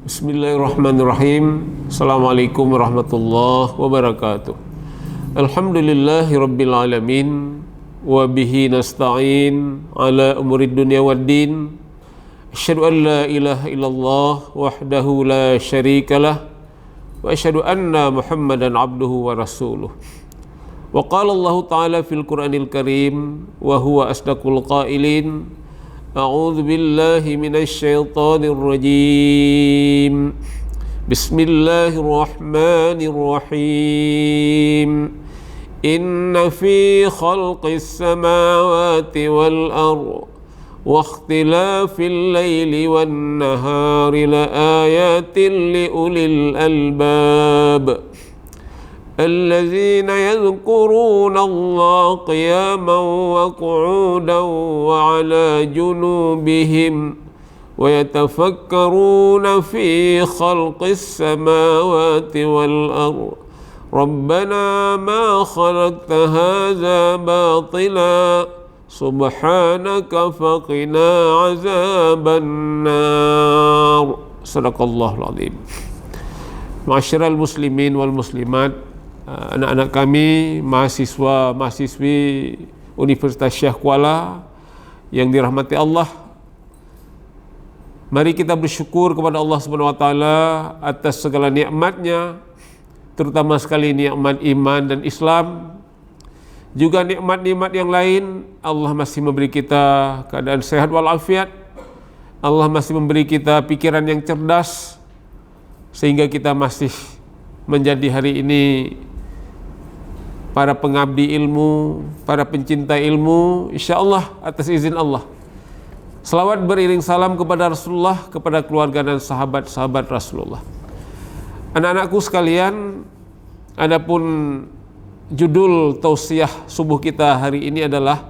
Bismillahirrahmanirrahim. Assalamualaikum warahmatullahi wabarakatuh. Alhamdulillahi rabbil alamin. Wa bihi nasta'in ala umurid dunya waddin. Asyhadu an la ilaha illallah wahdahu la syarikalah. Wa asyhadu anna Muhammadan abduhu wa rasuluh. Wa qala Allah ta'ala fil Qur'anil Karim wa huwa asdaqul qailin. A'udzu billahi minasy syaithanir rajim. Bismillahirrahmanirrahim. Inna fi khalqis samawati wal ardh wa ikhtilafil laili wan nahari laayatin liulil albab. الذين يذكرون الله قياما وقعودا وعلى جنوبهم ويتفكرون في خلق السماوات والأرض ربنا ما خلقت هذا باطلا سبحانك فقنا عذاب النار. صدق الله العظيم. Ma'asyiral muslimin wal muslimat, anak-anak kami, mahasiswa-mahasiswi Universitas Syekh Kuala yang dirahmati Allah, mari kita bersyukur kepada Allah Subhanahu wa taala atas segala nikmatnya, terutama sekali nikmat iman dan Islam. Juga nikmat-nikmat yang lain, Allah masih memberi kita keadaan sehat walafiat. Allah masih memberi kita pikiran yang cerdas sehingga kita masih menjadi hari ini para pengabdi ilmu, para pencinta ilmu, insyaallah atas izin Allah. Selawat beriring salam kepada Rasulullah, kepada keluarga dan sahabat-sahabat Rasulullah. Anak-anakku sekalian, adapun judul tausiah subuh kita hari ini adalah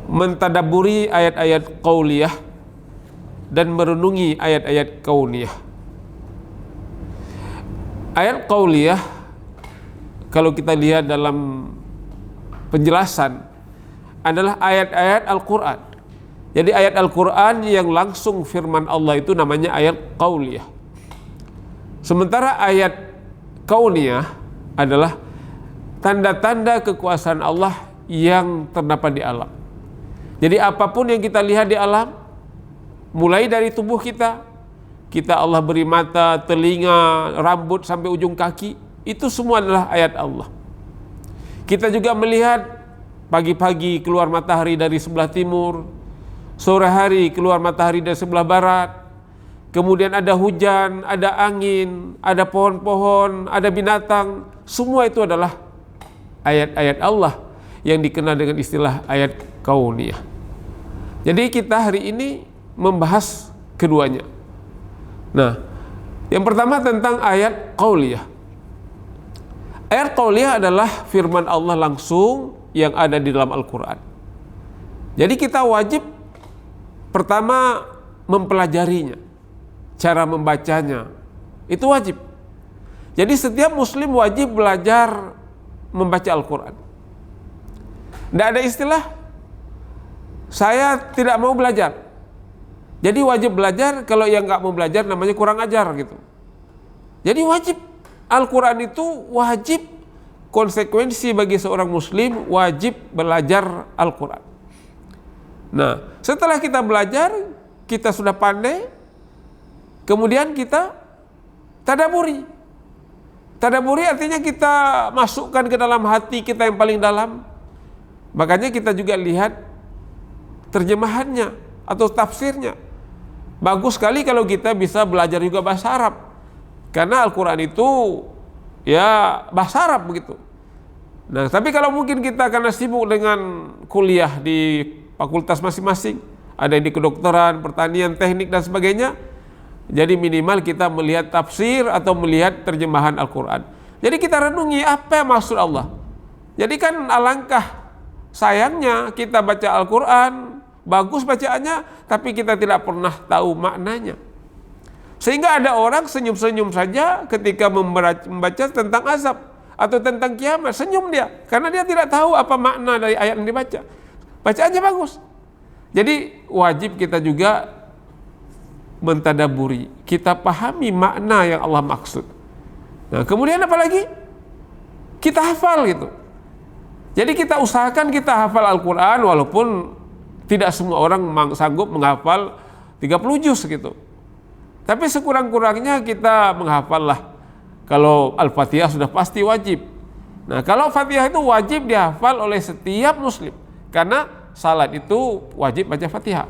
mentadabburi ayat-ayat qauliyah dan merenungi ayat-ayat kauniyah. Ayat qauliyah, kalau kita lihat dalam penjelasan, adalah ayat-ayat Al-Quran. Jadi ayat Al-Quran yang langsung firman Allah itu namanya ayat qauliyah. Sementara ayat kauniyah adalah tanda-tanda kekuasaan Allah yang terdapat di alam. Jadi apapun yang kita lihat di alam, mulai dari tubuh kita Allah beri mata, telinga, rambut sampai ujung kaki, itu semua adalah ayat Allah. Kita juga melihat pagi-pagi keluar matahari dari sebelah timur, sore hari keluar matahari dari sebelah barat, kemudian ada hujan, ada angin, ada pohon-pohon, ada binatang, semua itu adalah ayat-ayat Allah yang dikenal dengan istilah ayat kauniyah. Jadi kita hari ini membahas keduanya. Nah, yang pertama tentang ayat qauliyah. Ayat qauliyah adalah firman Allah langsung yang ada di dalam Al-Quran. Jadi kita wajib pertama mempelajarinya, cara membacanya, itu wajib. Jadi setiap muslim wajib belajar membaca Al-Quran. Tidak ada istilah saya tidak mau belajar. Jadi wajib belajar, kalau yang nggak mau belajar namanya kurang ajar gitu. Jadi wajib, Al-Quran itu wajib, konsekuensi bagi seorang muslim wajib belajar Al-Quran. Nah, setelah kita belajar, kita sudah pandai, kemudian kita tadaburi. Tadaburi artinya kita masukkan ke dalam hati kita yang paling dalam. Makanya kita juga lihat terjemahannya atau tafsirnya. Bagus sekali kalau kita bisa belajar juga bahasa Arab, karena Al-Quran itu ya bahasa Arab begitu. Nah, tapi kalau mungkin kita karena sibuk dengan kuliah di fakultas masing-masing, ada yang di kedokteran, pertanian, teknik dan sebagainya, jadi minimal kita melihat tafsir atau melihat terjemahan Al-Quran. Jadi kita renungi apa maksud Allah. Jadi kan alangkah sayangnya kita baca Al-Quran, bagus bacaannya, tapi kita tidak pernah tahu maknanya. Sehingga ada orang senyum-senyum saja ketika membaca tentang azab atau tentang kiamat, senyum dia, karena dia tidak tahu apa makna dari ayat yang dibaca. Bacaannya bagus. Jadi wajib kita juga mentadaburi, kita pahami makna yang Allah maksud. Nah, kemudian apa lagi? Kita hafal gitu. Jadi kita usahakan kita hafal Al-Quran, walaupun tidak semua orang sanggup menghafal 30 juz gitu. Tapi sekurang-kurangnya kita menghafal lah. Kalau Al-Fatihah sudah pasti wajib. Nah, kalau Fatihah itu wajib dihafal oleh setiap muslim, karena salat itu wajib baca Fatihah.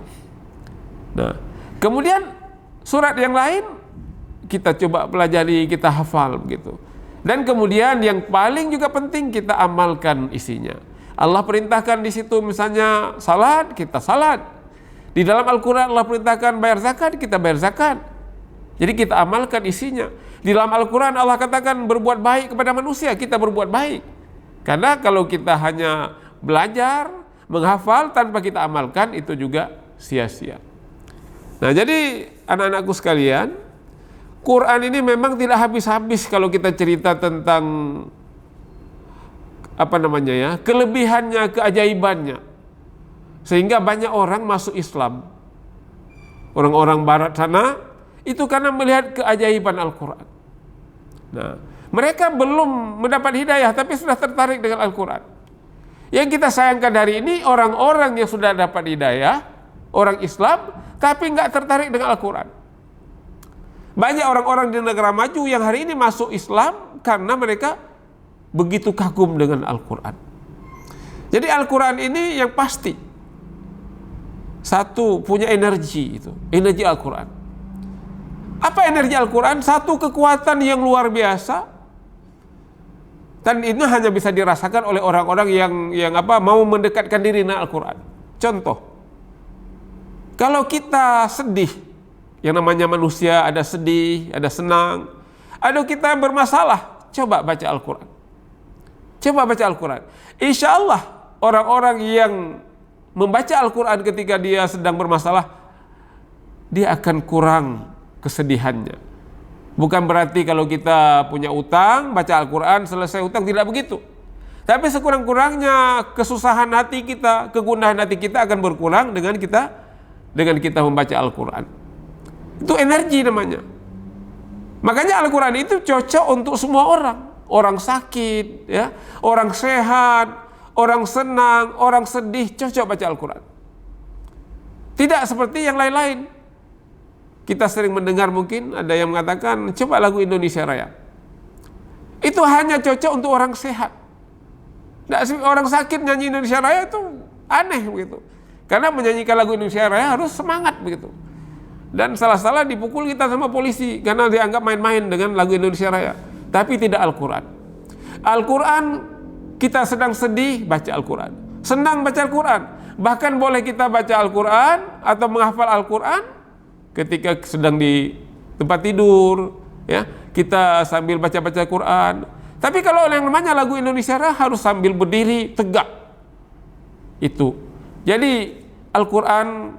Nah, kemudian surat yang lain kita coba pelajari, kita hafal begitu. Dan kemudian yang paling juga penting, kita amalkan isinya. Allah perintahkan di situ misalnya salat, kita salat. Di dalam Al-Quran Allah perintahkan bayar zakat, kita bayar zakat. Jadi kita amalkan isinya. Di dalam Al-Quran Allah katakan berbuat baik kepada manusia, kita berbuat baik. Karena kalau kita hanya belajar, menghafal tanpa kita amalkan, itu juga sia-sia. Nah, jadi anak-anakku sekalian, Quran ini memang tidak habis-habis kalau kita cerita tentang kelebihannya, keajaibannya. Sehingga banyak orang masuk Islam. Orang-orang barat sana itu karena melihat keajaiban Al-Quran. Nah, mereka belum mendapat hidayah tapi sudah tertarik dengan Al-Quran. Yang kita sayangkan hari ini orang-orang yang sudah dapat hidayah, orang Islam, tapi nggak tertarik dengan Al-Quran. Banyak orang-orang di negara maju yang hari ini masuk Islam karena mereka begitu kagum dengan Al-Quran. Jadi Al-Quran ini yang pasti, satu, punya energi, itu energi Al-Quran. Apa energi Al-Quran? Satu kekuatan yang luar biasa, dan ini hanya bisa dirasakan oleh orang-orang yang mau mendekatkan diri dengan Al-Quran. Contoh, kalau kita sedih, yang namanya manusia ada sedih, ada senang, ada kita bermasalah, coba baca Al-Quran. Coba baca Al-Quran. Insya Allah orang-orang yang membaca Al-Quran ketika dia sedang bermasalah, dia akan kurang kesedihannya. Bukan berarti kalau kita punya utang, baca Al-Quran, selesai utang, tidak begitu. Tapi sekurang-kurangnya kesusahan hati kita, kegundahan hati kita akan berkurang dengan kita membaca Al-Quran. Itu energi namanya. Makanya Al-Quran itu cocok untuk semua orang. Orang sakit, ya, orang sehat, orang senang, orang sedih, cocok baca Al-Quran. Tidak seperti yang lain-lain. Kita sering mendengar, mungkin ada yang mengatakan coba lagu Indonesia Raya. Itu hanya cocok untuk orang sehat. Orang sakit nyanyi Indonesia Raya itu aneh begitu. Karena menyanyikan lagu Indonesia Raya harus semangat begitu. Dan salah-salah dipukul kita sama polisi karena dianggap main-main dengan lagu Indonesia Raya. Tapi tidak Al-Quran. Al-Quran, kita sedang sedih, baca Al-Quran. Senang, baca Al-Quran. Bahkan boleh kita baca Al-Quran atau menghafal Al-Quran ketika sedang di tempat tidur, ya, kita sambil baca-baca Quran. Tapi kalau yang namanya lagu Indonesia Raya harus sambil berdiri tegak. Itu. Jadi Al-Quran,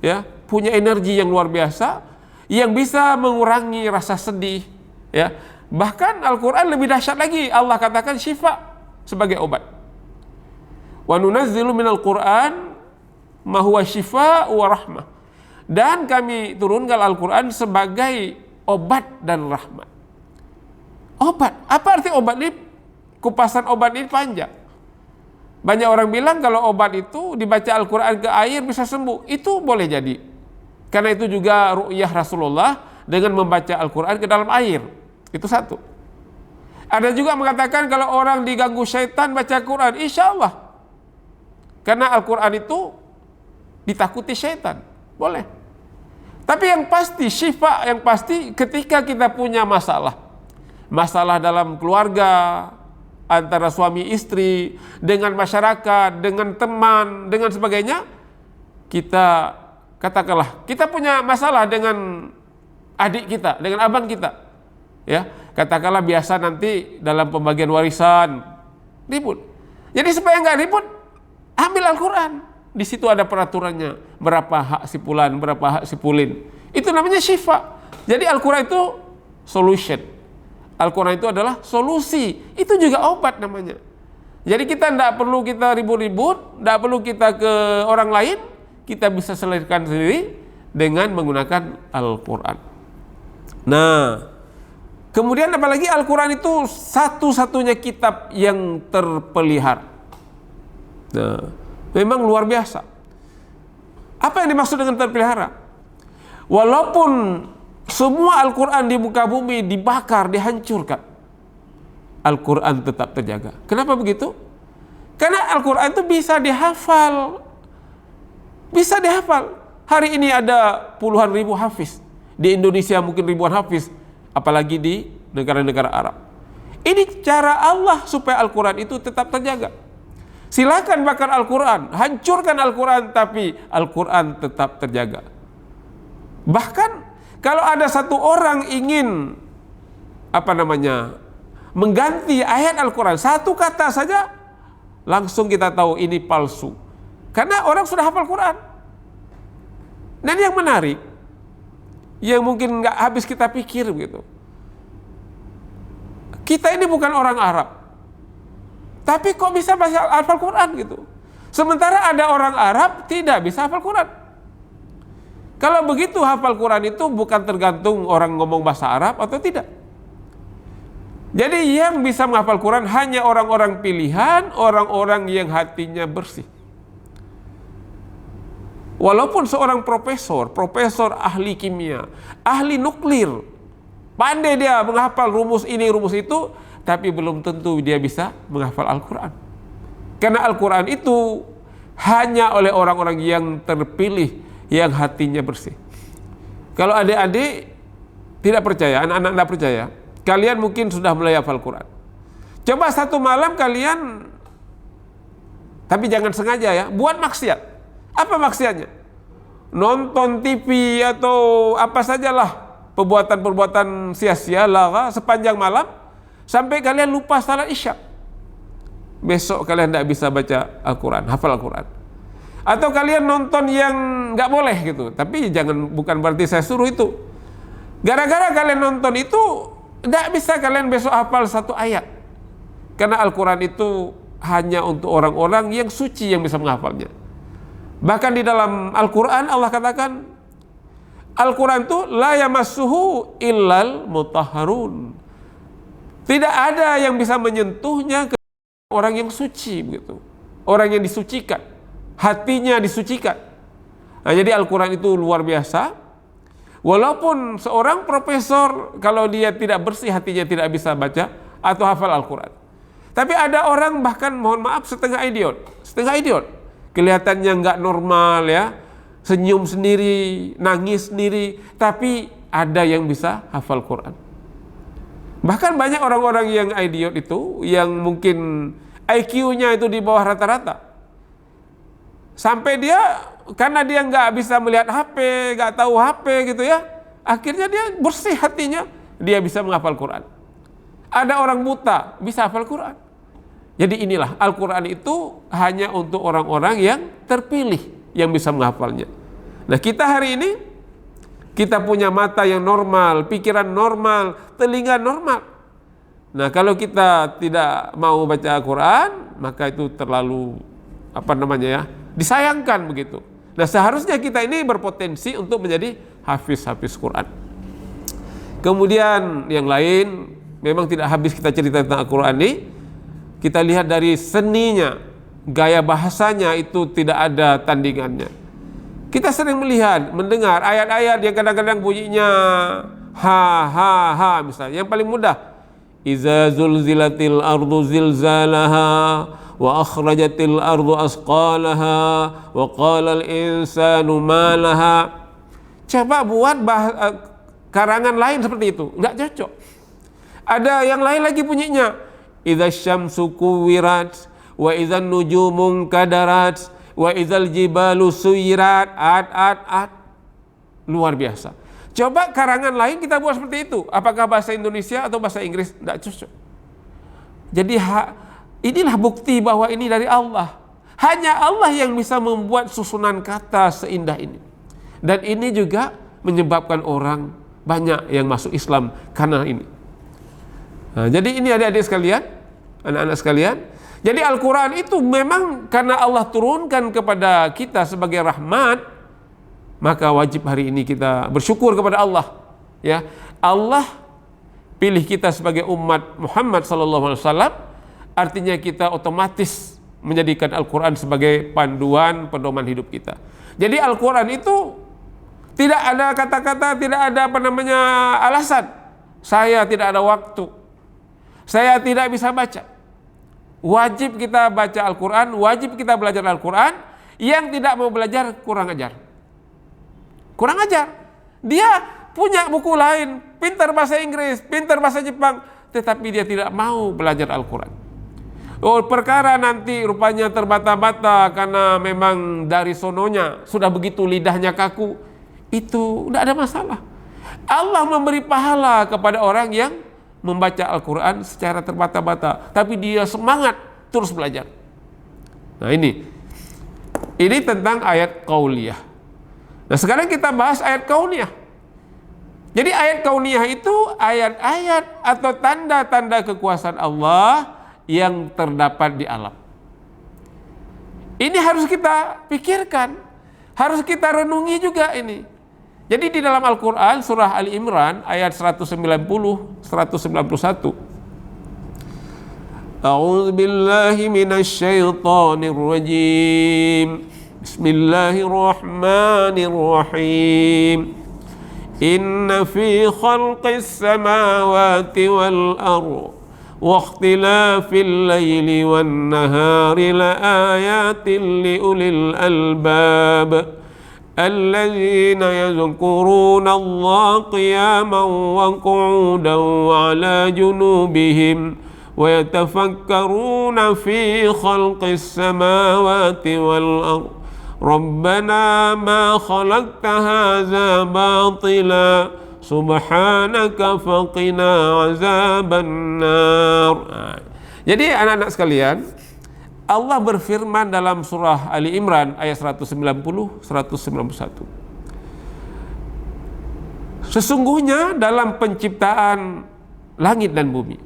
ya, punya energi yang luar biasa yang bisa mengurangi rasa sedih, ya. Bahkan Al-Quran lebih dahsyat lagi, Allah katakan syifa sebagai obat. Wa nunazzilu minal Qur'an ma huwa syifa wa rahmah. Dan kami turunkan Al-Quran sebagai obat dan rahmat. Obat. Apa arti obat ini? Kupasan obat ini panjang. Banyak orang bilang kalau obat itu dibaca Al-Quran ke air bisa sembuh. Itu boleh jadi. Karena itu juga ru'yah Rasulullah dengan membaca Al-Quran ke dalam air. Itu satu. Ada juga mengatakan kalau orang diganggu syaitan baca Quran, insya Allah. Karena Al-Quran itu ditakuti syaitan. Boleh. Tapi yang pasti, syifa yang pasti ketika kita punya masalah. Masalah dalam keluarga, antara suami istri, dengan masyarakat, dengan teman, dengan sebagainya. Kita, katakanlah, kita punya masalah dengan adik kita, dengan abang kita. Ya, katakanlah biasa nanti dalam pembagian warisan, ribut. Jadi supaya nggak ribut, ambil Al-Quran. Di situ ada peraturannya, berapa hak si fulan, berapa hak si pulin. Itu namanya syifa. Jadi Al-Quran itu solution. Al-Quran itu adalah solusi. Itu juga obat namanya. Jadi kita tidak perlu kita ribut-ribut, tidak perlu kita ke orang lain, kita bisa selesaikan sendiri dengan menggunakan Al-Quran. Nah, kemudian apalagi Al-Quran itu satu-satunya kitab yang terpelihara. Nah, memang luar biasa. Apa yang dimaksud dengan terpelihara? Walaupun semua Al-Quran di muka bumi dibakar, dihancurkan, Al-Quran tetap terjaga. Kenapa begitu? Karena Al-Quran itu bisa dihafal. Bisa dihafal. Hari ini ada puluhan ribu hafiz. Di Indonesia mungkin ribuan hafiz. Apalagi di negara-negara Arab. Ini cara Allah supaya Al-Quran itu tetap terjaga. Silakan bakar Al-Quran, hancurkan Al-Quran, tapi Al-Quran tetap terjaga. Bahkan kalau ada satu orang ingin mengganti ayat Al-Quran, satu kata saja, langsung kita tahu ini palsu. Karena orang sudah hafal Quran. Dan yang menarik, yang mungkin nggak habis kita pikir begitu, kita ini bukan orang Arab, tapi kok bisa hafal Quran gitu. Sementara ada orang Arab tidak bisa hafal Quran. Kalau begitu hafal Quran itu bukan tergantung orang ngomong bahasa Arab atau tidak. Jadi yang bisa menghafal Quran hanya orang-orang pilihan, orang-orang yang hatinya bersih. Walaupun seorang profesor ahli kimia, ahli nuklir, pandai dia menghafal rumus ini, rumus itu, tapi belum tentu dia bisa menghafal Al-Quran. Karena Al-Quran itu hanya oleh orang-orang yang terpilih, yang hatinya bersih. Kalau adik-adik tidak percaya, anak-anak tidak percaya, kalian mungkin sudah mulai hafal Quran. Coba satu malam kalian, tapi jangan sengaja ya, buat maksiat. Apa maksiatnya? Nonton TV atau apa sajalah, perbuatan-perbuatan sia-sia lara sepanjang malam, sampai kalian lupa salat Isya. Besok kalian tidak bisa baca Al-Quran, hafal Al-Quran. Atau kalian nonton yang nggak boleh gitu, tapi bukan berarti saya suruh itu. Gara-gara kalian nonton itu, tidak bisa kalian besok hafal satu ayat. Karena Al-Quran itu hanya untuk orang-orang yang suci yang bisa menghafalnya. Bahkan di dalam Al-Quran Allah katakan, Al-Quran itu la yamassuhu illal mutahharun. Tidak ada yang bisa menyentuhnya kecuali orang yang suci begitu. Orang yang disucikan, hatinya disucikan. Nah, jadi Al-Quran itu luar biasa. Walaupun seorang profesor, kalau dia tidak bersih hatinya tidak bisa baca atau hafal Al-Quran. Tapi ada orang bahkan mohon maaf setengah idiot. Kelihatannya nggak normal ya, senyum sendiri, nangis sendiri, tapi ada yang bisa hafal Quran. Bahkan banyak orang-orang yang idiot itu, yang mungkin IQ-nya itu di bawah rata-rata. Sampai dia, karena dia nggak bisa melihat HP, nggak tahu HP gitu ya, akhirnya dia bersih hatinya, dia bisa menghafal Quran. Ada orang buta, bisa hafal Quran. Jadi inilah, Al-Quran itu hanya untuk orang-orang yang terpilih yang bisa menghafalnya. Nah, kita hari ini, kita punya mata yang normal, pikiran normal, telinga normal. Nah, kalau kita tidak mau baca Al-Quran, maka itu terlalu, disayangkan begitu. Nah, seharusnya kita ini berpotensi untuk menjadi hafiz Quran. Kemudian yang lain, memang tidak habis kita cerita tentang Al-Quran ini. Kita lihat dari seninya, gaya bahasanya itu tidak ada tandingannya. Kita sering mendengar ayat-ayat yang kadang-kadang bunyinya ha misalnya. Yang paling mudah, iza zulzilatil ardu zilzalaha wa akhrajatil ardu asqalaha wa qalal insanu ma laha. Coba buat karangan lain seperti itu, enggak cocok. Ada yang lain lagi bunyinya, idza syamsu kuwirat wa idzan nujumu kadarat wa idzal jibalu suyirat. Luar biasa. Coba karangan lain kita buat seperti itu, apakah bahasa Indonesia atau bahasa Inggris? Tidak cocok. Jadi inilah bukti bahwa ini dari Allah. Hanya Allah yang bisa membuat susunan kata seindah ini. Dan ini juga menyebabkan orang banyak yang masuk Islam karena ini. Nah, jadi ini adik-adik sekalian, anak-anak sekalian. Jadi Al-Quran itu memang karena Allah turunkan kepada kita sebagai rahmat, maka wajib hari ini kita bersyukur kepada Allah. Ya, Allah pilih kita sebagai umat Muhammad sallallahu alaihi wasallam, artinya kita otomatis menjadikan Al-Quran sebagai panduan pedoman hidup kita. Jadi Al-Quran itu tidak ada kata-kata, tidak ada alasan. Saya tidak ada waktu, saya tidak bisa baca. Wajib kita baca Al-Quran, wajib kita belajar Al-Quran. Yang tidak mau belajar kurang ajar. Kurang ajar. Dia punya buku lain, pintar bahasa Inggris, pintar bahasa Jepang, tetapi dia tidak mau belajar Al-Quran. Oh, perkara nanti rupanya terbata-bata karena memang dari sononya sudah begitu lidahnya kaku, itu tidak ada masalah. Allah memberi pahala kepada orang yang membaca Al-Quran secara terbata-bata, tapi dia semangat terus belajar. Nah, ini tentang ayat qauliyah. Nah, sekarang kita bahas ayat kauniyah. Jadi ayat kauniyah itu ayat-ayat atau tanda-tanda kekuasaan Allah yang terdapat di alam. Ini harus kita pikirkan, harus kita renungi juga ini. Jadi di dalam Al-Quran surah Ali Imran ayat 190, 191. A'udzu billahi minasy syaithanir rajim. Bismillahirrahmanirrahim. Inna fi khalqis samawati wal ardh wa ikhtilafil laili wan nahari laayatin liulil albab. الذين يذكرون الله قياما وقعودا وعلى جنوبهم ويتفكرون في خلق السماوات والأرض ربنا ما خلقت هذا باطلا سبحانك فقنا عذاب النار. Jadi anak-anak sekalian, Allah berfirman dalam surah Ali Imran ayat 190, 191. Sesungguhnya dalam penciptaan langit dan bumi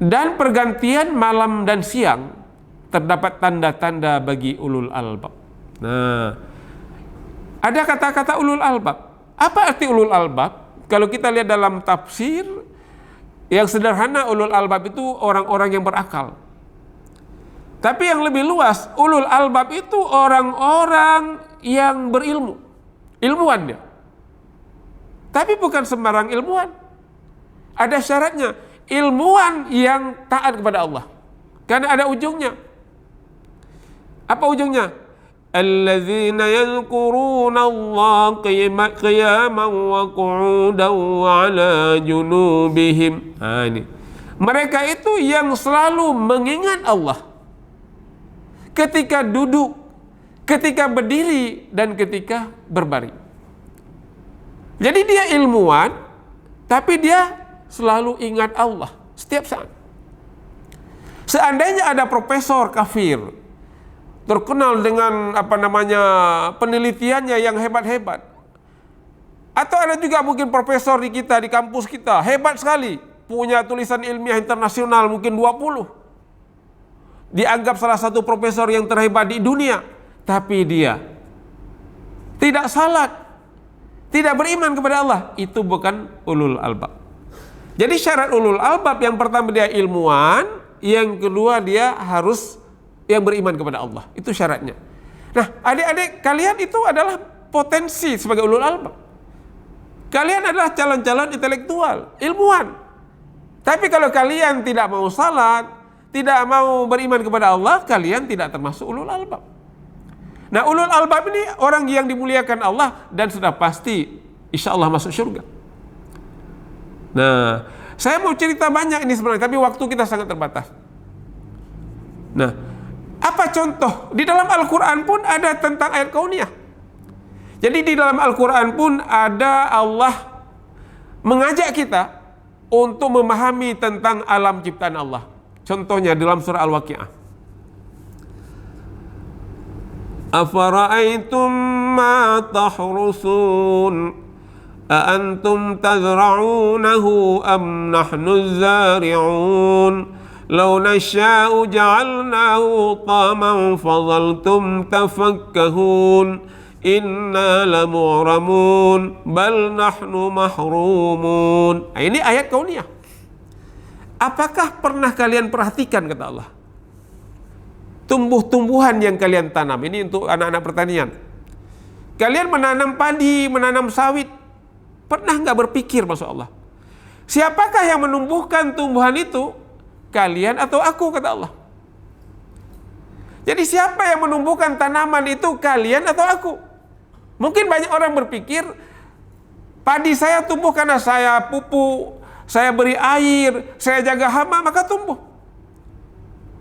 dan pergantian malam dan siang terdapat tanda-tanda bagi ulul albab. Nah, ada kata-kata ulul albab. Apa arti ulul albab? Kalau kita lihat dalam tafsir yang sederhana, ulul albab itu orang-orang yang berakal. Tapi yang lebih luas, ulul albab itu orang-orang yang berilmu, ilmuwan dia. Tapi bukan sembarang ilmuwan. Ada syaratnya, ilmuwan yang taat kepada Allah. Karena ada ujungnya. Apa ujungnya? Alladzina yadhkuruna Allah qiyaman wa qu'udan wa 'ala junubihim. Ini. Mereka itu yang selalu mengingat Allah. Ketika duduk, ketika berdiri, dan ketika berbaring. Jadi dia ilmuwan, tapi dia selalu ingat Allah setiap saat. Seandainya ada profesor kafir, terkenal dengan penelitiannya yang hebat-hebat, atau ada juga mungkin profesor di kita, di kampus kita, hebat sekali, punya tulisan ilmiah internasional mungkin 20, dianggap salah satu profesor yang terhebat di dunia, tapi dia tidak salat, tidak beriman kepada Allah, itu bukan ulul albab. Jadi syarat ulul albab, yang pertama dia ilmuwan, yang kedua dia harus yang beriman kepada Allah, itu syaratnya. Nah, adik-adik kalian itu adalah potensi sebagai ulul albab. Kalian adalah calon-calon intelektual, ilmuwan. Tapi kalau kalian tidak mau salat, tidak mau beriman kepada Allah, kalian tidak termasuk ulul albab. Nah, ulul albab ini orang yang dimuliakan Allah dan sudah pasti insya Allah masuk surga. Nah, saya mau cerita banyak ini sebenarnya, tapi waktu kita sangat terbatas. Nah, apa contoh? Di dalam Al-Quran pun ada tentang ayat kauniyah. Jadi di dalam Al-Quran pun ada Allah mengajak kita untuk memahami tentang alam ciptaan Allah. Contohnya dalam surah Al-Waqi'ah. Afara'aytum ma tahrusun a antum tazra'unahu am nahnu zari'un law nasha'u ja'alnahu taman fadhaltum tafakkahun inna lamu'ramun bal nahnu mahrumun. Nah, ini ayat kauniyah. Apakah pernah kalian perhatikan, kata Allah, tumbuh-tumbuhan yang kalian tanam? Ini untuk anak-anak pertanian. Kalian menanam padi, menanam sawit, pernah nggak berpikir, masya Allah, siapakah yang menumbuhkan tumbuhan itu? Kalian atau aku, kata Allah. Jadi siapa yang menumbuhkan tanaman itu, kalian atau aku? Mungkin banyak orang berpikir, padi saya tumbuh karena saya pupuk, saya beri air, saya jaga hama, maka tumbuh.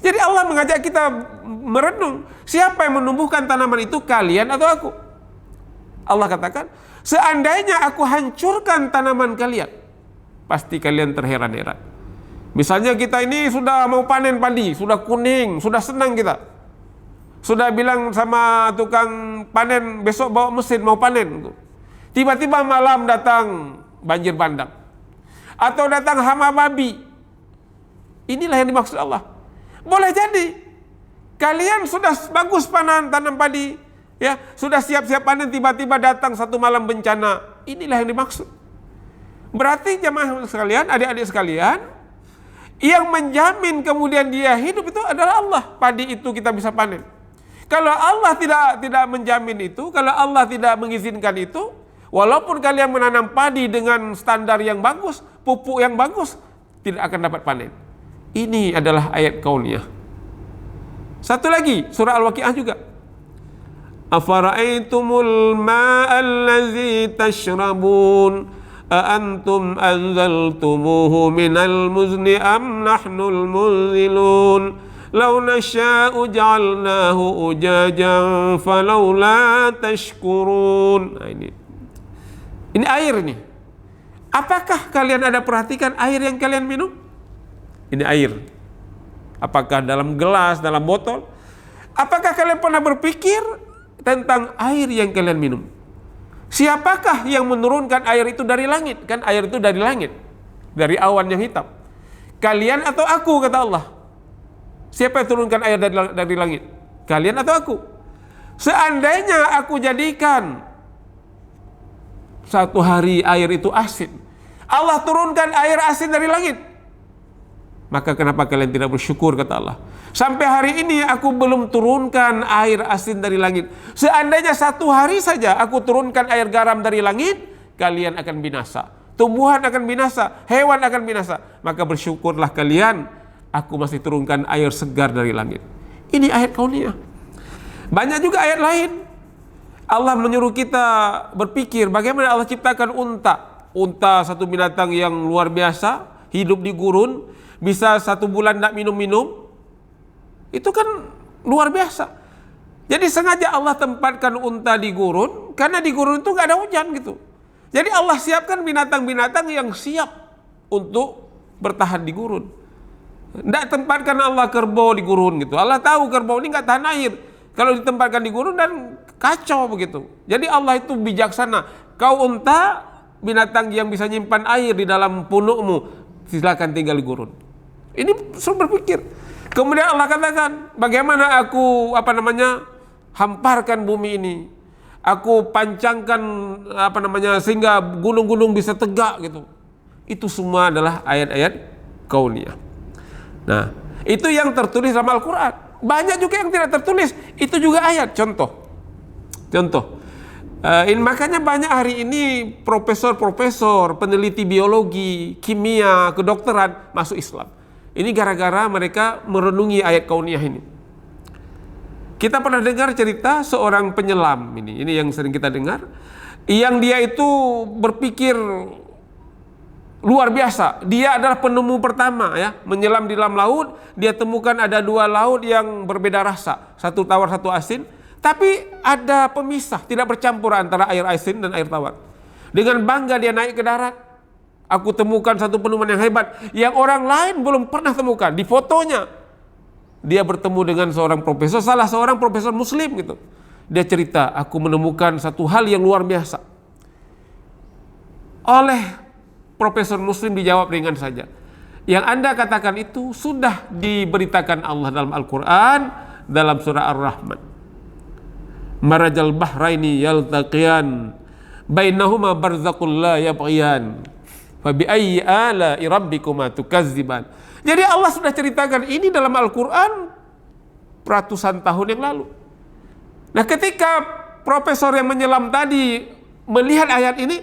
Jadi Allah mengajak kita merenung, siapa yang menumbuhkan tanaman itu, kalian atau aku? Allah katakan, seandainya aku hancurkan tanaman kalian, pasti kalian terheran-heran. Misalnya kita ini sudah mau panen padi, sudah kuning, sudah senang kita, sudah bilang sama tukang panen, besok bawa mesin mau panen. Tiba-tiba malam datang banjir bandang, atau datang hama babi. Inilah yang dimaksud Allah. Boleh jadi kalian sudah bagus tanam padi, ya, sudah siap-siap panen, tiba-tiba datang satu malam bencana. Inilah yang dimaksud. Berarti jemaah sekalian, adik-adik sekalian, yang menjamin kemudian dia hidup itu adalah Allah. Padi itu kita bisa panen. Kalau Allah tidak menjamin itu, kalau Allah tidak mengizinkan itu, walaupun kalian menanam padi dengan standar yang bagus, pupuk yang bagus, tidak akan dapat panen. Ini adalah ayat kauniyah. Satu lagi, surah Al-Waqiah juga. Afara'aitumul ma'allazi tashrabun a'antum anzaltumuhu minal muzni am nahnul munzilun law nasha'u ja'alnahu ujajan falawla tashkurun. Nah, ini air nih. Apakah kalian ada perhatikan air yang kalian minum? Ini air. Apakah dalam gelas, dalam botol? Apakah kalian pernah berpikir tentang air yang kalian minum? Siapakah yang menurunkan air itu dari langit? Kan air itu dari langit, dari awan yang hitam. Kalian atau aku, kata Allah. Siapa yang turunkan air dari langit? Kalian atau aku? Seandainya aku jadikan satu hari air itu asin, Allah turunkan air asin dari langit, maka kenapa kalian tidak bersyukur, kata Allah? Sampai hari ini aku belum turunkan air asin dari langit. Seandainya satu hari saja aku turunkan air garam dari langit, kalian akan binasa. Tumbuhan akan binasa, hewan akan binasa. Maka bersyukurlah kalian, aku masih turunkan air segar dari langit. Ini ayat kauniyah. Banyak juga ayat lain. Allah menyuruh kita berpikir bagaimana Allah ciptakan unta. Unta satu binatang yang luar biasa, hidup di gurun, bisa 1 bulan tidak minum-minum. Itu kan luar biasa. Jadi sengaja Allah tempatkan unta di gurun, karena di gurun itu nggak ada hujan gitu. Jadi Allah siapkan binatang-binatang yang siap untuk bertahan di gurun. Tidak tempatkan Allah kerbau di gurun gitu. Allah tahu kerbau ini nggak tahan air. Kalau ditempatkan di gurun dan kacau begitu. Jadi Allah itu bijaksana. Kau unta, binatang yang bisa nyimpan air di dalam punukmu, silakan tinggal di gurun. Ini suruh berpikir. Kemudian Allah katakan, bagaimana aku hamparkan bumi ini, aku pancangkan sehingga gunung-gunung bisa tegak gitu. Itu semua adalah ayat-ayat kauniyah. Nah, itu yang tertulis dalam Al-Quran. Banyak juga yang tidak tertulis, itu juga ayat. Contoh. Makanya banyak hari ini profesor-profesor, peneliti biologi, kimia, kedokteran masuk Islam. Ini gara-gara mereka merenungi ayat kauniyah ini. Kita pernah dengar cerita seorang penyelam ini yang sering kita dengar, yang dia itu berpikir luar biasa. Dia adalah penemu pertama ya, menyelam di dalam laut. Dia temukan ada 2 laut yang berbeda rasa, satu tawar satu asin, tapi ada pemisah, tidak bercampur antara air asin dan air tawar. Dengan bangga dia naik ke darat. Aku temukan satu penemuan yang hebat, yang orang lain belum pernah temukan. Di fotonya dia bertemu dengan seorang profesor, salah seorang profesor muslim gitu. Dia cerita, aku menemukan satu hal yang luar biasa. Oleh profesor muslim dijawab ringan saja. Yang Anda katakan itu sudah diberitakan Allah dalam Al-Quran, dalam surah Ar-Rahman. marajal bahraini yaltaqiyan bainahuma barzakhul la yabghiyan fa bi ayyi ala'i rabbikuma tukazziban. Jadi Allah sudah ceritakan ini dalam Al-Qur'an ratusan tahun yang lalu. Nah, ketika profesor yang menyelam tadi melihat ayat ini,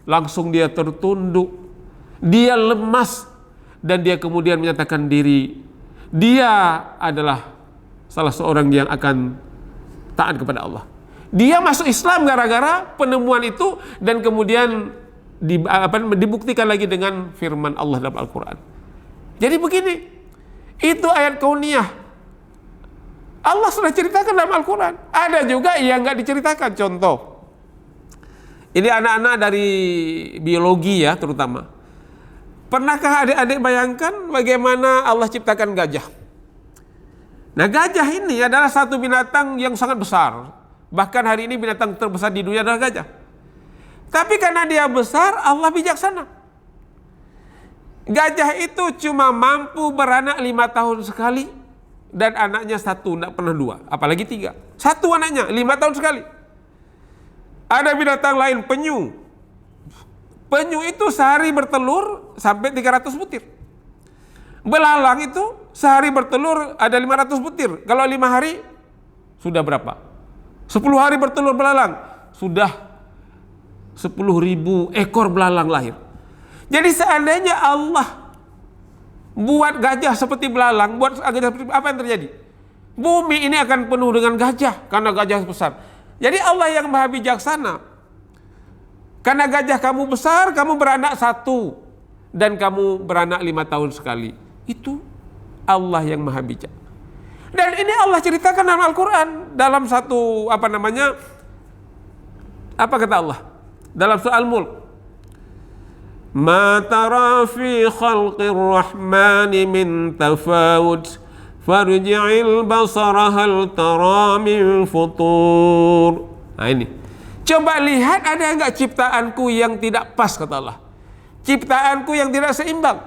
langsung dia tertunduk, dia lemas, dan dia kemudian menyatakan diri dia adalah salah seorang yang akan taat kepada Allah. Dia masuk Islam gara-gara penemuan itu, dan kemudian dibuktikan lagi dengan firman Allah dalam Al-Quran. Jadi begini, itu ayat kauniyah. Allah sudah ceritakan dalam Al-Quran. Ada juga yang nggak diceritakan. Contoh, ini anak-anak dari biologi ya terutama. Pernahkah adik-adik bayangkan bagaimana Allah ciptakan gajah? Nah, gajah ini adalah satu binatang yang sangat besar. Bahkan hari ini binatang terbesar di dunia adalah gajah. Tapi karena dia besar, Allah bijaksana. Gajah itu cuma mampu beranak 5 tahun sekali, dan anaknya 1, tidak pernah 2, apalagi 3. 1 anaknya 5 tahun sekali. Ada binatang lain, penyu. Penyu itu sehari bertelur sampai 300 butir. Belalang itu sehari bertelur ada 500 butir. Kalau 5 hari sudah berapa? 10 hari bertelur belalang, sudah 10.000 ekor belalang lahir. Jadi seandainya Allah buat gajah seperti belalang, buat gajah seperti apa yang terjadi? Bumi ini akan penuh dengan gajah karena gajah besar. Jadi Allah yang maha bijaksana. Karena gajah kamu besar, kamu beranak 1, dan kamu beranak 5 tahun sekali. Itu Allah yang maha bijak. Dan ini Allah ceritakan dalam Al-Quran dalam satu apa kata Allah dalam surah Al-Mulk. Ma tara fi khalqir rahmani min tafawut farji'il basara hal tara min futur. Nah ini, coba lihat ada enggak ciptaanku yang tidak pas, kata Allah. Ciptaanku yang tidak seimbang.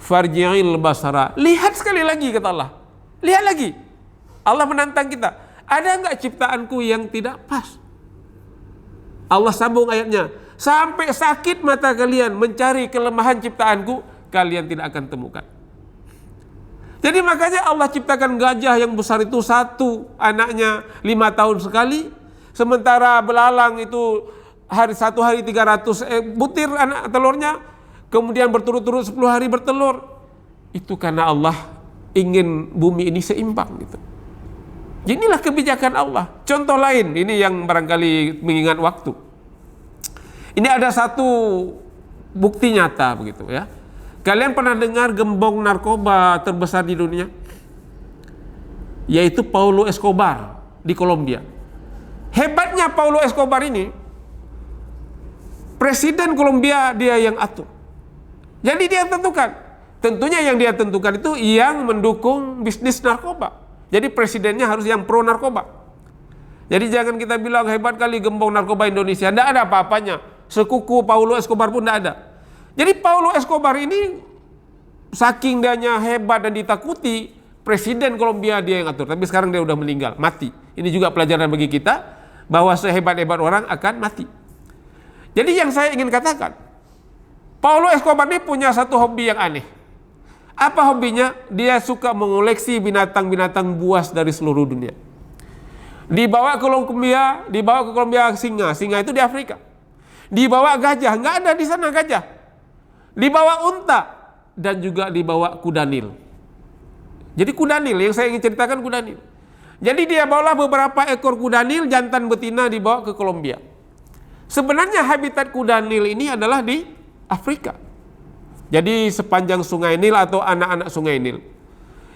Farji'il basara, lihat sekali lagi, kata Allah. Lihat lagi. Allah menantang kita. Ada enggak ciptaanku yang tidak pas? Allah sambung ayatnya. Sampai sakit mata kalian mencari kelemahan ciptaanku, kalian tidak akan temukan. Jadi makanya Allah ciptakan gajah yang besar itu 1, anaknya 5 tahun sekali. Sementara belalang itu 1 hari 300 butir anak telurnya. Kemudian berturut-turut 10 hari bertelur. Itu karena Allah ingin bumi ini seimbang gitu. Inilah kebijakan Allah. Contoh lain, ini yang barangkali mengingat waktu. Ini ada satu bukti nyata begitu ya. Kalian pernah dengar gembong narkoba terbesar di dunia? Yaitu Pablo Escobar di Kolombia. Hebatnya Pablo Escobar ini, presiden Kolombia dia yang atur. Jadi dia tentukan. Tentunya yang dia tentukan itu yang mendukung bisnis narkoba. Jadi presidennya harus yang pro narkoba. Jadi jangan kita bilang hebat kali gembong narkoba Indonesia. Tidak ada apa-apanya. Sekuku Pablo Escobar pun tidak ada. Jadi Pablo Escobar ini saking dianya hebat dan ditakuti, presiden Kolombia dia yang atur. Tapi sekarang dia udah meninggal, mati. Ini juga pelajaran bagi kita bahwa sehebat-hebat orang akan mati. Jadi yang saya ingin katakan, Pablo Escobar ini punya satu hobi yang aneh. Apa hobinya? Dia suka mengoleksi binatang-binatang buas dari seluruh dunia. Dibawa ke Kolombia singa itu di Afrika. Dibawa gajah, nggak ada di sana gajah. Dibawa unta dan juga dibawa kuda Nil. Jadi kuda Nil yang saya ingin ceritakan kuda Nil. Jadi dia bawalah beberapa ekor kuda Nil jantan betina dibawa ke Kolombia. Sebenarnya habitat kuda Nil ini adalah di Afrika. Jadi sepanjang sungai Nil atau anak-anak sungai Nil.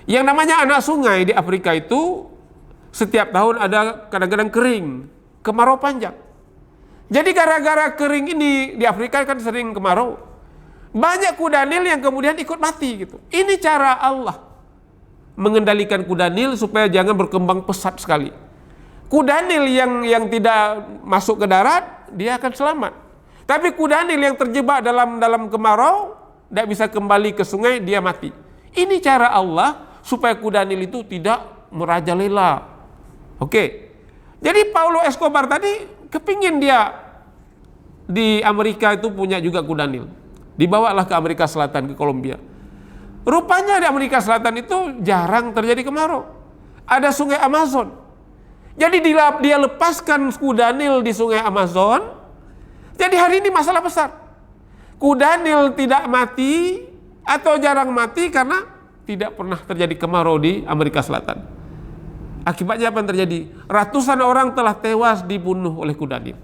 Yang namanya anak sungai di Afrika itu setiap tahun ada kadang-kadang kering, kemarau panjang. Jadi gara-gara kering ini di Afrika kan sering kemarau. Banyak kuda Nil yang kemudian ikut mati gitu. Ini cara Allah mengendalikan kuda Nil supaya jangan berkembang pesat sekali. Kuda Nil yang tidak masuk ke darat, dia akan selamat. Tapi kuda Nil yang terjebak dalam kemarau, tidak bisa kembali ke sungai, dia mati. Ini cara Allah supaya kuda Nil itu tidak merajalela. Oke. Jadi Paulo Escobar tadi kepingin dia di Amerika itu punya juga kuda Nil. Dibawalah ke Amerika Selatan, ke Kolombia. Rupanya di Amerika Selatan itu jarang terjadi kemarau. Ada sungai Amazon. Jadi dia lepaskan kuda Nil di sungai Amazon. Jadi hari ini masalah besar. Kuda Nil tidak mati atau jarang mati karena tidak pernah terjadi kemarau di Amerika Selatan. Akibatnya apa yang terjadi? Ratusan orang telah tewas dibunuh oleh kuda Nil.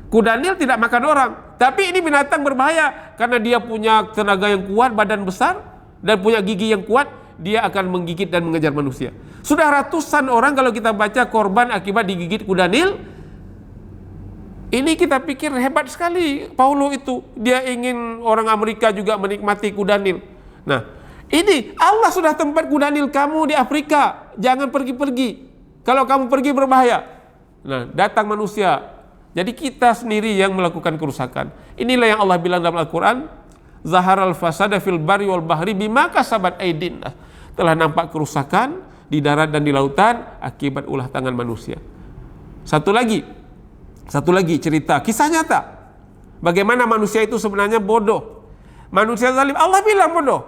Kuda Nil tidak makan orang, tapi ini binatang berbahaya karena dia punya tenaga yang kuat, badan besar, dan punya gigi yang kuat. Dia akan menggigit dan mengejar manusia. Sudah ratusan orang kalau kita baca korban akibat digigit kuda Nil. Ini kita pikir hebat sekali Paulo itu. Dia ingin orang Amerika juga menikmati kuda Nil. Nah, ini Allah sudah tempat kuda Nil kamu di Afrika. Jangan pergi-pergi. Kalau kamu pergi berbahaya. Nah, datang manusia. Jadi kita sendiri yang melakukan kerusakan. Inilah yang Allah bilang dalam Al-Quran. Zaharal fasada fil barri wal bahri bima kasabat aydin. Telah nampak kerusakan di darat dan di lautan akibat ulah tangan manusia. Satu lagi cerita, kisah nyata. Bagaimana manusia itu sebenarnya bodoh. Manusia zalim, Allah bilang bodoh.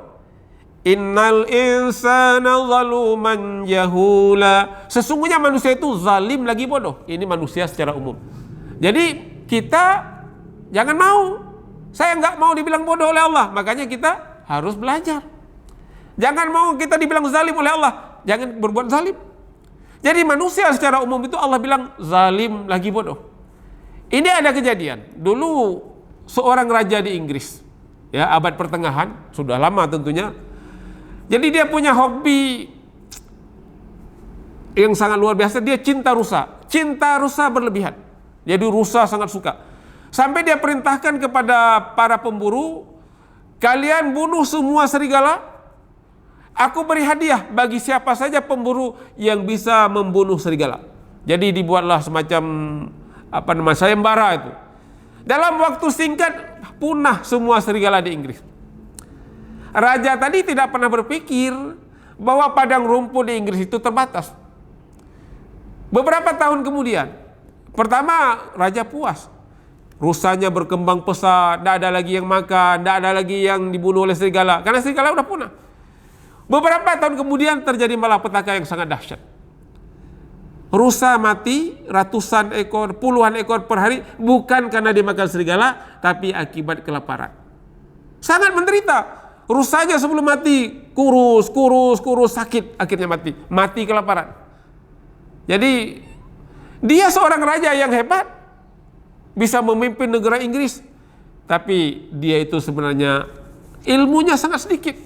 Innal insana zaluman jahula. Sesungguhnya manusia itu zalim lagi bodoh. Ini manusia secara umum. Jadi kita jangan mau. Saya nggak mau dibilang bodoh oleh Allah. Makanya kita harus belajar. Jangan mau kita dibilang zalim oleh Allah. Jangan berbuat zalim. Jadi manusia secara umum itu Allah bilang zalim lagi bodoh. Ini ada kejadian. Dulu seorang raja di Inggris. Ya, abad pertengahan. Sudah lama tentunya. Jadi dia punya hobi yang sangat luar biasa. Dia cinta rusa. Cinta rusa berlebihan. Jadi rusa sangat suka. Sampai dia perintahkan kepada para pemburu, kalian bunuh semua serigala. Aku beri hadiah bagi siapa saja pemburu yang bisa membunuh serigala. Jadi dibuatlah semacam sayembara itu. Dalam waktu singkat punah semua serigala di Inggris. Raja tadi tidak pernah berpikir bahwa padang rumput di Inggris itu terbatas. Beberapa tahun kemudian, pertama raja puas. Rusanya berkembang pesat, tidak ada lagi yang makan, tidak ada lagi yang dibunuh oleh serigala. Karena serigala sudah punah. Beberapa tahun kemudian terjadi malapetaka yang sangat dahsyat. Rusa mati ratusan ekor, puluhan ekor per hari, bukan karena dimakan serigala, tapi akibat kelaparan. Sangat menderita. Rusanya sebelum mati kurus, sakit, akhirnya mati kelaparan. Jadi dia seorang raja yang hebat, bisa memimpin negara Inggris, tapi dia itu sebenarnya ilmunya sangat sedikit.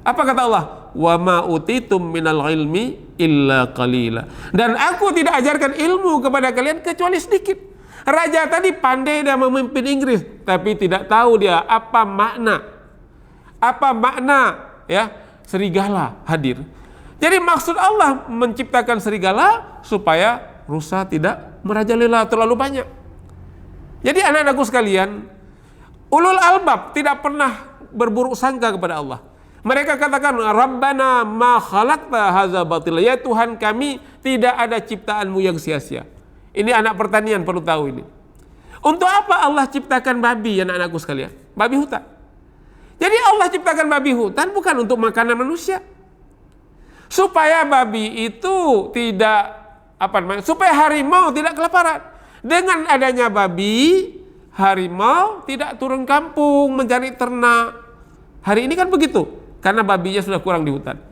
Apa kata Allah? Wa ma utitum minal ilmi illa qalila. Dan aku tidak ajarkan ilmu kepada kalian kecuali sedikit. Raja tadi pandai dia memimpin Inggris, tapi tidak tahu dia apa makna ya serigala hadir. Jadi maksud Allah menciptakan serigala supaya rusa tidak merajalela terlalu banyak. Jadi anak-anakku sekalian, ulul albab tidak pernah berburuk sangka kepada Allah. Mereka katakan, Rabbana ma khalaqta hadza batila. Ya Tuhan kami, tidak ada ciptaanmu yang sia-sia. Ini anak pertanian perlu tahu ini. Untuk apa Allah ciptakan babi, anak-anakku sekalian? Babi hutan. Jadi Allah ciptakan babi hutan bukan untuk makanan manusia. Supaya babi itu supaya harimau tidak kelaparan. Dengan adanya babi, harimau tidak turun kampung mencari ternak. Hari ini kan begitu, karena babinya sudah kurang di hutan.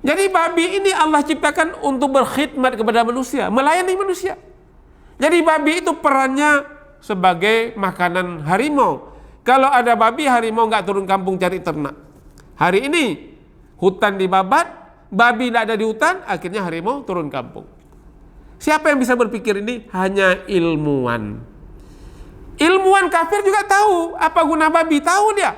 Jadi babi ini Allah ciptakan untuk berkhidmat kepada manusia, melayani manusia. Jadi babi itu perannya sebagai makanan harimau. Kalau ada babi, harimau nggak turun kampung cari ternak. Hari ini hutan dibabat, babi tidak ada di hutan, akhirnya harimau turun kampung. Siapa yang bisa berpikir ini? Hanya ilmuwan. Ilmuwan kafir juga tahu apa guna babi, tahu dia.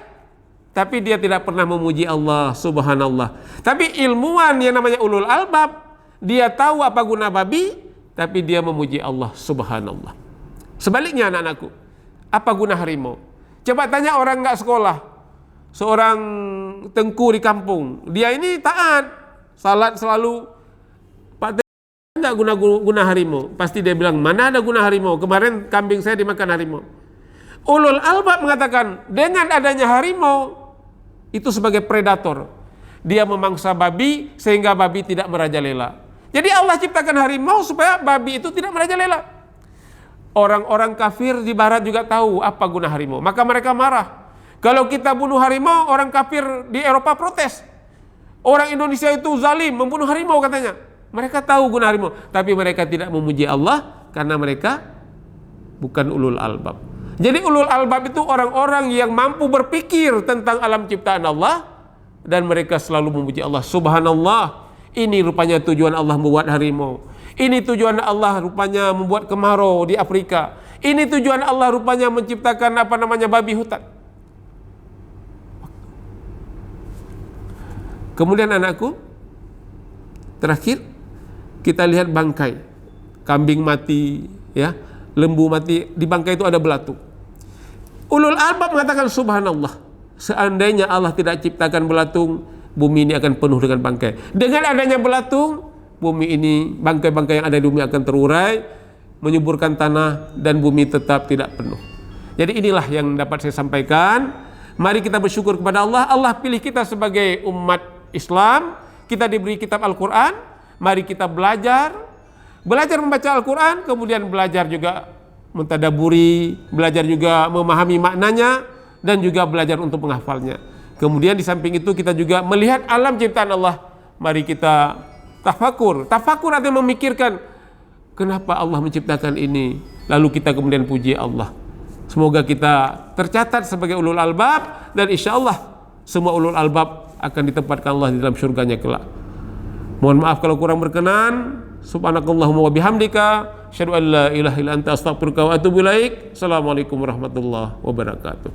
Tapi dia tidak pernah memuji Allah, subhanallah. Tapi ilmuwan yang namanya ulul albab, dia tahu apa guna babi, tapi dia memuji Allah, subhanallah. Sebaliknya anak-anakku, apa guna harimau? Coba tanya orang nggak sekolah, seorang tengku di kampung, dia ini taat, salat selalu, Enggak guna harimau? Pasti dia bilang, mana ada guna harimau? Kemarin kambing saya dimakan harimau. Ulul albab mengatakan, dengan adanya harimau itu sebagai predator. Dia memangsa babi sehingga babi tidak merajalela. Jadi Allah ciptakan harimau supaya babi itu tidak merajalela. Orang-orang kafir di barat juga tahu apa guna harimau, maka mereka marah. Kalau kita bunuh harimau, orang kafir di Eropa protes. Orang Indonesia itu zalim, membunuh harimau katanya. Mereka tahu guna harimau, tapi mereka tidak memuji Allah karena mereka bukan ulul albab. Jadi ulul albab itu orang-orang yang mampu berpikir tentang alam ciptaan Allah dan mereka selalu memuji Allah. Subhanallah, ini rupanya tujuan Allah membuat harimau. Ini tujuan Allah rupanya membuat kemarau di Afrika. Ini tujuan Allah rupanya menciptakan babi hutan. Kemudian anakku, terakhir kita lihat bangkai, kambing mati, ya, lembu mati, di bangkai itu ada belatung. Ulul albab mengatakan subhanallah, seandainya Allah tidak ciptakan belatung, bumi ini akan penuh dengan bangkai. Dengan adanya belatung, bumi ini, bangkai-bangkai yang ada di bumi akan terurai, menyuburkan tanah dan bumi tetap tidak penuh. Jadi inilah yang dapat saya sampaikan. Mari kita bersyukur kepada Allah. Allah pilih kita sebagai umat Islam, kita diberi kitab Al-Quran. Mari kita belajar membaca Al-Quran, kemudian belajar juga mentadaburi, belajar juga memahami maknanya, dan juga belajar untuk menghafalnya. Kemudian di samping itu kita juga melihat alam ciptaan Allah. Mari kita tafakur artinya memikirkan kenapa Allah menciptakan ini, lalu kita kemudian puji Allah. Semoga kita tercatat sebagai ulul albab, dan insya Allah semua ulul albab akan ditempatkan Allah di dalam surganya kelak. Mohon maaf kalau kurang berkenan. Subhanakallahumma wa bihamdika, asyhadu an la ilaha illa anta, astaghfiruka wa atubu ilaik. Assalamualaikum warahmatullahi wabarakatuh.